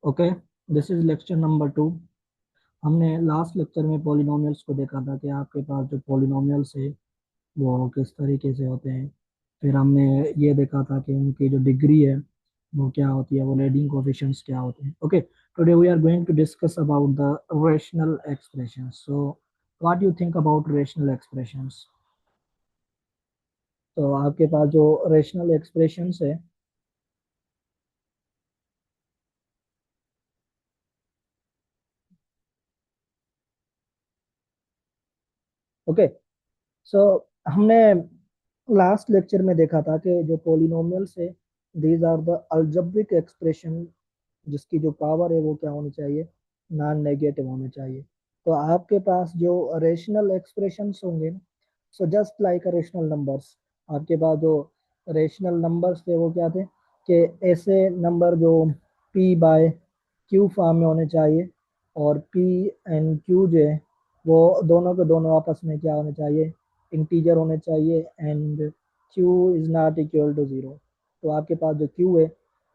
Okay, this is lecture number 2। हमने last lecture में polynomials को देखा था कि आपके पास जो पॉलिनोमियल्स है वो किस तरीके से होते हैं। फिर हमने ये देखा था कि उनकी जो डिग्री है वो क्या होती है, वो लीडिंग कोएफिशिएंट्स क्या होते हैं। Okay, today we are going to discuss about the rational expressions. So what you think about rational expressions? तो आपके पास जो रेशनल एक्सप्रेशंस है, ओके, सो हमने लास्ट लेक्चर में देखा था कि जो पॉलिनोमियल्स है, these are the algebraic expression जिसकी जो पावर है वो क्या होनी चाहिए, नॉन नेगेटिव होनी चाहिए। तो आपके पास जो रेशनल एक्सप्रेशंस होंगे, so just like rational numbers, आपके पास जो रेशनल नंबर्स थे वो क्या थे कि ऐसे नंबर जो p बाय क्यू फॉर्म में होने चाहिए, और p एंड q जो है वो दोनों के दोनों आपस में क्या होने चाहिए, इंटीजर होने चाहिए, and q is not equal to zero. तो आपके पास जो q है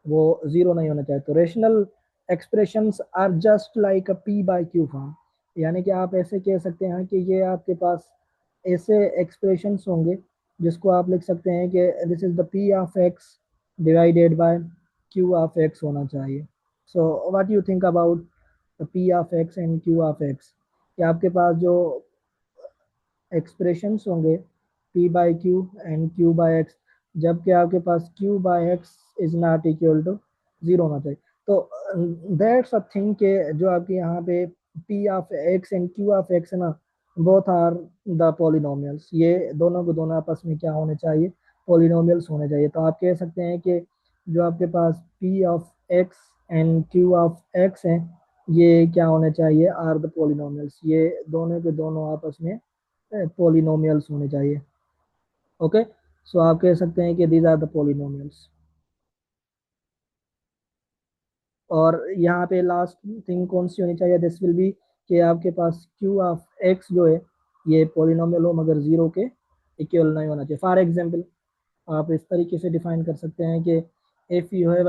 वो जीरो नहीं होना चाहिए। तो rational expressions are just like a p by q form, यानी कि आप ऐसे कह सकते हैं कि ये आपके पास ऐसे एक्सप्रेशंस होंगे जिसको आप लिख सकते हैं कि this is the p of x divided by q of x होना चाहिए। So what you think about the p of x and q of x? कि आपके पास जो एक्सप्रेशंस होंगे p by q and q by x, जबकि आपके पास q by x is not equal to zero होना चाहिए। तो दैट्स अ थिंग के जो आपके यहाँ पे p of x and q of x है ना, बोथ आर द पॉलिनोमियल्स, ये दोनों को दोनों आपस में क्या होने चाहिए, पॉलिनोमियल्स होने चाहिए। तो आप कह सकते हैं कि जो आपके पास p of x and q of x है, ये क्या होने चाहिए, आर द पॉलिनोमियल्स, ये दोनों के दोनों आपस में पॉलिनोमियल्स होने चाहिए। ओके, सो आप कह सकते हैं कि दीज आर द पॉलिनोमियल्स। और यहाँ पे लास्ट थिंग कौन सी होनी चाहिए, दिस विल बी कि आपके पास q ऑफ x जो है ये पॉलिनोमियल हो मगर जीरो के इक्वल नहीं होना चाहिए। फॉर एग्जांपल आप इस तरीके से डिफाइन कर सकते हैं कि if you have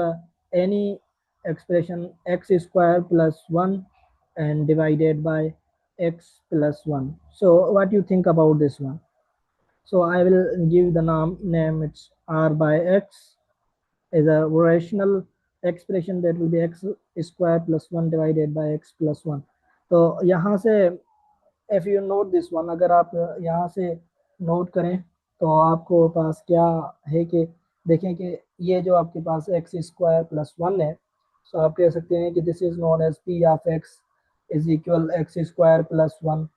any expression x square plus one and divided by x plus one, so what you think about this one? So I will give the name, it's r by x is a rational expression that will be x square plus 1 divided by x plus 1। तो यहाँ से if you note this one, अगर आप यहाँ से note करें तो आपको पास क्या है कि देखें कि ये जो आपके पास एक्स स्क्वायर प्लस वन है, सो आप कह सकते हैं कि this is known as p of x is equal x square plus one.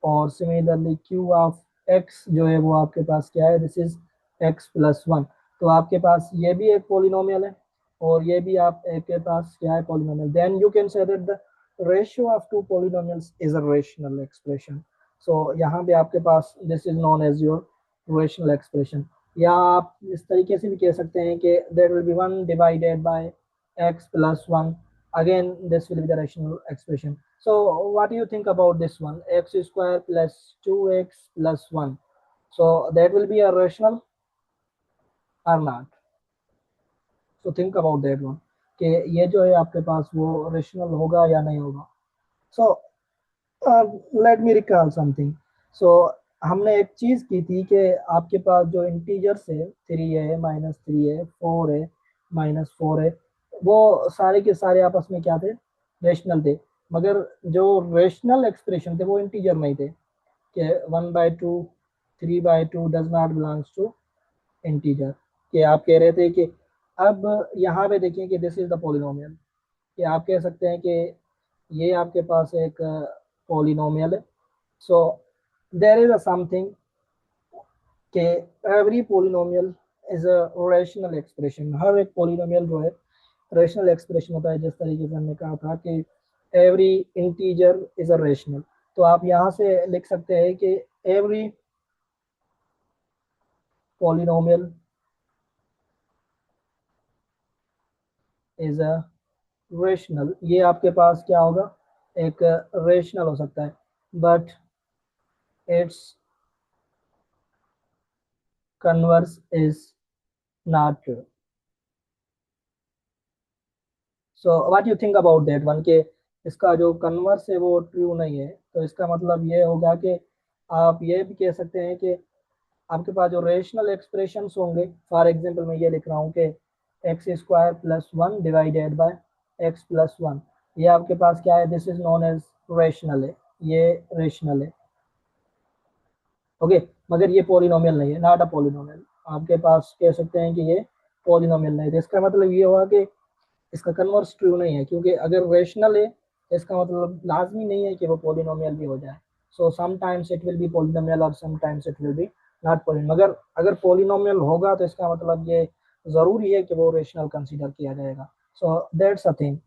और सिमिलरली क्यू ऑफ एक्स जो है वो आपके पास क्या है, this is x plus one. तो आपके पास ये भी एक पोलिनोमियल है और ये भी आप एक के पास क्या है, polynomial. Then you can say that the ratio of two polynomials is a rational expression. So यहाँ पे आपके पास this is known as your rational expression. या आप इस तरीके से भी कह सकते हैं कि there will be one divided by x plus one, again this will be the rational expression. So what do you think about this one? X square plus 2x plus 1. So that will be a rational or not? So think about that one कि ये जो है आपके पास वो rational होगा या नहीं होगा। So let me recall something. So हमने एक चीज की थी कि आपके पास जो इंटीजर्स है, थ्री है, माइनस थ्री है, फोर है, माइनस फोर है, वो सारे के सारे आपस में क्या थे, रेशनल थे। मगर जो रेशनल एक्सप्रेशन थे वो इंटीजर नहीं थे, कि one by two, three by two does not belongs to integer. कि आप कह रहे थे कि अब यहाँ पे देखिए कि दिस इज द पॉलिनोमियल, कि आप कह सकते हैं कि ये आपके पास एक पॉलिनोमियल है। So there is a something कि every polynomial is a rational expression. हर एक पॉलिनोमियल जो है रैशनल एक्सप्रेशन होता है, जिस तरीके से हमने कहा था कि every integer is a rational. तो आप यहाँ से लिख सकते हैं कि every polynomial is a rational. ये आपके पास क्या होगा, एक रेशनल हो सकता है, but it's converse is not true. So what you think about that one के इसका जो कन्वर्स है वो ट्रू नहीं है, तो इसका मतलब ये होगा कि आप ये भी कह सकते हैं कि आपके पास जो रेशनल एक्सप्रेशंस होंगे, फॉर एग्जांपल मैं ये लिख रहा हूँ कि x square plus one divided by x plus one, ये आपके पास क्या है, this is known as rational है, ये रेशनल है। ओके, मगर ये पॉलिनोमियल नहीं है, नॉट अ पॉलिनोमियल। आपके पास कह सकते हैं कि ये पॉलिनोमियल नहीं है, तो इसका मतलब ये हुआ कि इसका कन्वर्स ट्रू नहीं है, क्योंकि अगर रेशनल है तो इसका मतलब लाजमी नहीं है कि वो पॉलिनोमियल भी हो जाए। So sometimes it will be polynomial और sometimes it will be not polynomial, मगर अगर पॉलिनोमियल होगा तो इसका मतलब ये जरूरी है कि वो रेशनल कंसीडर किया जाएगा। So that's a thing.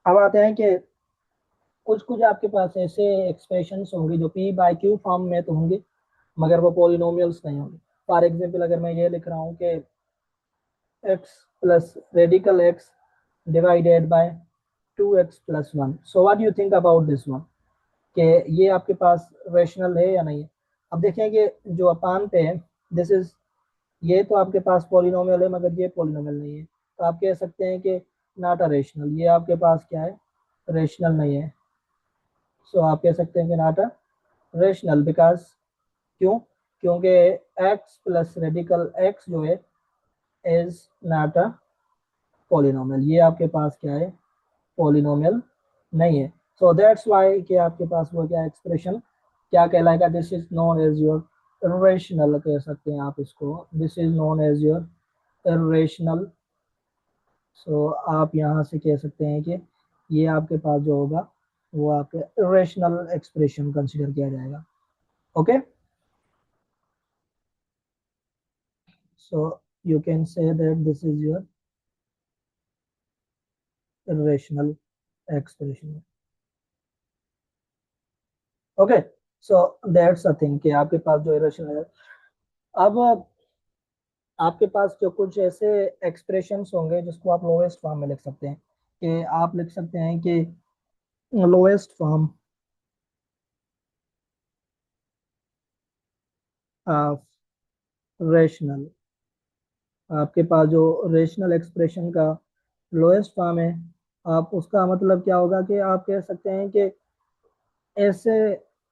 अब आते हैं कि कुछ कुछ आपके पास ऐसे एक्सप्रेशंस होंगे जो पी बाय क्यू फॉर्म में तो होंगे, मगर वो पॉलिनोमियल्स नहीं होंगे। फॉर एग्जांपल अगर मैं ये लिख रहा हूँ कि x plus radical x divided bye 2x plus one, so what do you think about this one, कि ये आपके पास रेशनल है या नहीं है। अब देखें कि जो अपान पे है, दिस इज, ये तो आपके पास पॉलिनोमियल है मगर ये पॉलिनोमियल नहीं है, तो आप कह सकते हैं कि नॉट अ रेशनल, ये आपके पास क्या है, रेशनल नहीं है। सो आप कह सकते हैं कि नॉट अ रेशनल, बिकॉज क्यों, क्योंकि x प्लस रेडिकल x जो है इज नॉट अ पॉलिनोमियल, ये आपके पास क्या है, पॉलिनोमियल नहीं है। सो दैट्स वाई कि आपके पास वो क्या एक्सप्रेशन क्या कहलाएगा, this is known as your irrational कह सकते हैं आप इसको, this is known as your irrational. So आप यहाँ से कह सकते हैं कि ये आपके पास जो होगा वो आपके इर्रेशनल एक्सप्रेशन कंसिडर किया जाएगा। Okay, so you can say that this is your irrational expression. Okay, so that's a thing कि आपके पास जो इरेशनल है। अब आपके पास जो कुछ ऐसे एक्सप्रेशंस होंगे जिसको आप लोएस्ट फॉर्म में लिख सकते हैं, कि आप लिख सकते हैं कि लोएस्ट फॉर्म ऑफ रेशनल, आपके पास जो रेशनल एक्सप्रेशन का लोएस्ट फॉर्म है, आप उसका मतलब क्या होगा कि आप कह सकते हैं कि ऐसे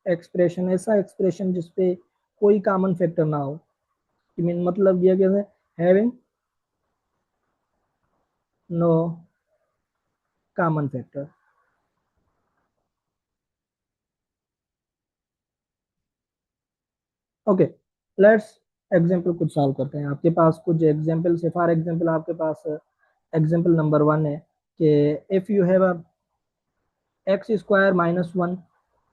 एक्सप्रेशन, ऐसा एक्सप्रेशन जिसपे कोई कॉमन फैक्टर ना हो, मीन मतलब ये कैसे, having no common factor. Okay, let's example कुछ सॉल्व करते हैं। आपके पास कुछ एग्जाम्पल से, फॉर एग्जाम्पल आपके पास एग्जाम्पल नंबर वन है कि if you have a x square minus one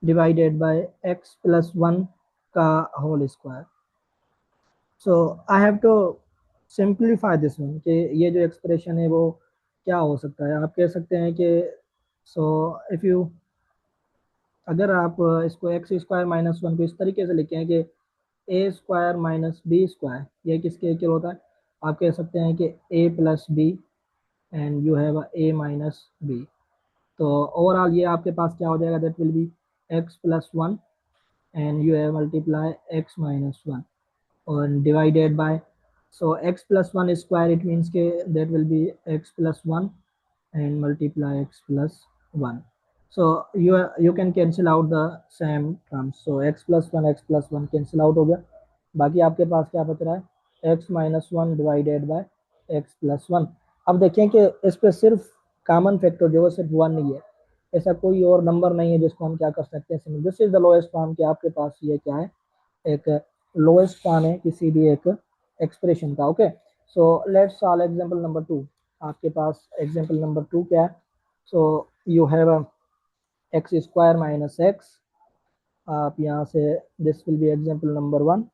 divided by x plus one का whole square, so I have to simplify this one, कि ये जो एक्सप्रेशन है वो क्या हो सकता है। आप कह सकते हैं कि सो इफ यू, अगर आप इसको एक्स स्क्वायर माइनस वन को इस तरीके से लिखें कि ए स्क्वायर माइनस बी स्क्वायर, ये किसके इक्वल होता है, आप कह सकते हैं कि a plus b and you have a minus b. तो ओवरऑल ये आपके पास क्या हो जाएगा, that will be x plus one and you have multiply x minus one और divided by, so x plus 1 square, it means के that will be x plus 1 and multiply x plus 1, so you can cancel out the same terms, so x plus 1 x plus 1 cancel out हो गया। बाकी आपके पास क्या बच रहा है, x minus one divided by x plus one. अब देखें कि इस पे सिर्फ कॉमन फैक्टर जो है सिर्फ वन ही है, ऐसा कोई और नंबर नहीं है जिसको हम क्या कर सकते हैं, this is the lowest form कि आपके पास ये क्या है, एक लोएस्ट फॉर्म है किसी भी एक एक्सप्रेशन का। Okay, so let's solve example number two. आपके पास एग्जांपल नंबर टू क्या है, so you have x square minus x, आप यहाँ से this will be example number one,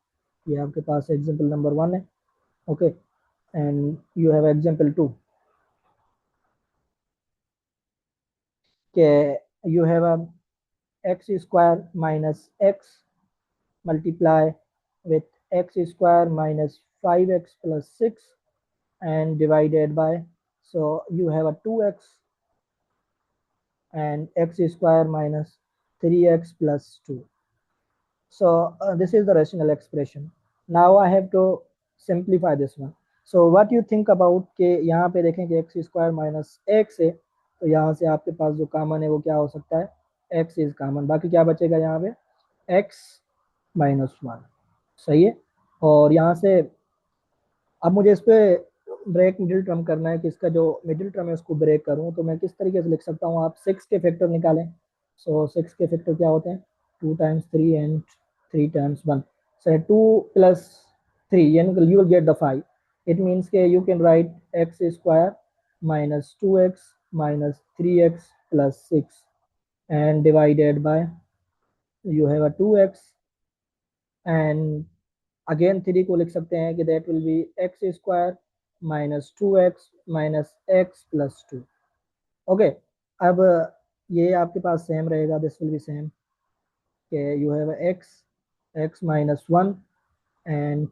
ये आपके पास एग्जांपल नंबर वन है। Okay, and you have example two के you have x square minus x multiply with x square minus 5x plus 6 and divided by, so you have a 2x and x square minus 3x plus 2. So this is the rational expression. Now I have to simplify this one. So what you think about के यहाँ पे देखें कि x square minus x है, तो यहाँ से आपके पास जो कॉमन है वो क्या हो सकता है, x इज कॉमन। बाकी क्या बचेगा यहाँ पे, x -1। सही है। और यहाँ से अब मुझे इस पे ब्रेक मिडिल टर्म करना है कि इसका जो मिडिल टर्म है उसको ब्रेक करूँ, तो मैं किस तरीके से लिख सकता हूँ, आप 6 के फैक्टर निकालें। सो 6 के फैक्टर क्या होते हैं, 2 times 3 and 3 times 1। So 2 plus 3 यानी you will get the 5। It means के you can write x square minus 2x minus 3x plus 6 and divided by, you have a 2x and again 3 को लिख सकते हैं कि that will be x square minus 2x minus x plus 2। Okay, अब ये आपके पास सेम रहेगा, दिस विल बी सेम कि you have x x -1 and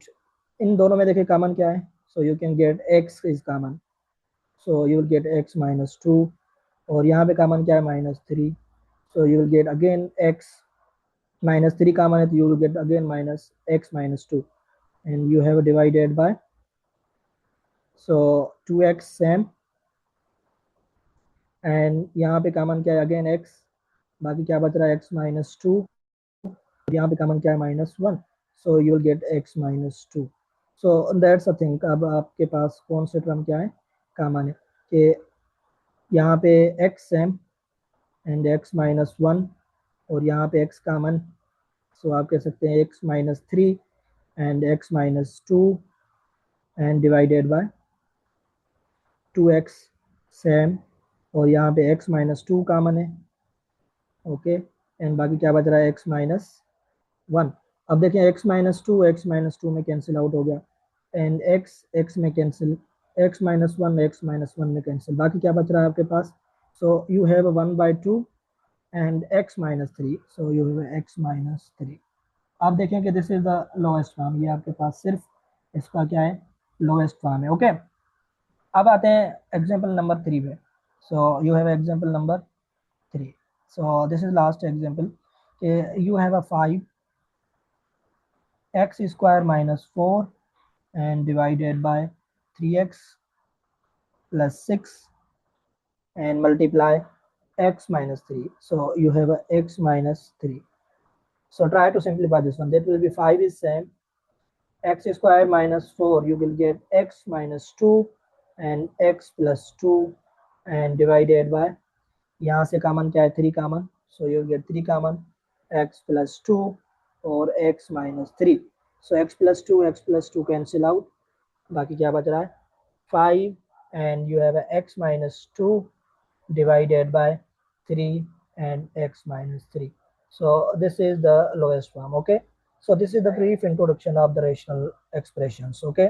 in दोनों में देखिए कॉमन क्या है, so you can get x is common, so you will get x -2। और यहाँ पे कॉमन क्या है, -3, so you will gate again x -3 common है, तो you will gate again minus x -2 and you have divided by, so 2x same and यहाँ पे common क्या है, अगेन x, बाकी क्या बच रहा है, x -2, यहाँ पे कॉमन क्या है, -1, so you will gate x -2। So that's a thing. अब आपके पास कौन से टर्म क्या है, कॉमन है, कि यहाँ पे x सेम एंड x -1 और यहाँ पे x कॉमन, सो आप कह सकते हैं x -3 and x -2 and divided by 2x same और यहाँ पे x -2 कॉमन है। ओके, एंड बाकी क्या बच रहा है, x -1। अब देखें x -2 में कैंसिल आउट हो गया एंड x में कैंसिल, x -1 में कैंसिल, बाकी क्या बच रहा है आपके पास, so you have 1/2 and x -3, so you have x -3। आप देखें कि this is the lowest form, ये आपके पास सिर्फ इसका क्या है, लोएस्ट फॉर्म है। ओके, अब आते हैं एग्जाम्पल नंबर 3 पे। सो you have example number 3, so this is last example, you have a 5x square -4 and divided by 3x plus 6 and multiply x -3, so you have a x -3. So try to simplify this one, that will be 5 is same, x square -4 you will get x -2 and x plus 2 and divided by, यहाँ से common क्या है, 3 common, so you get 3 common, x plus 2 और x -3, सो x plus two cancel out, बाकी क्या बच रहा है, 5 and you have x -2 divided by 3 and x -3. So this is the lowest form. Okay, so this is the brief introduction of the rational expressions. Okay,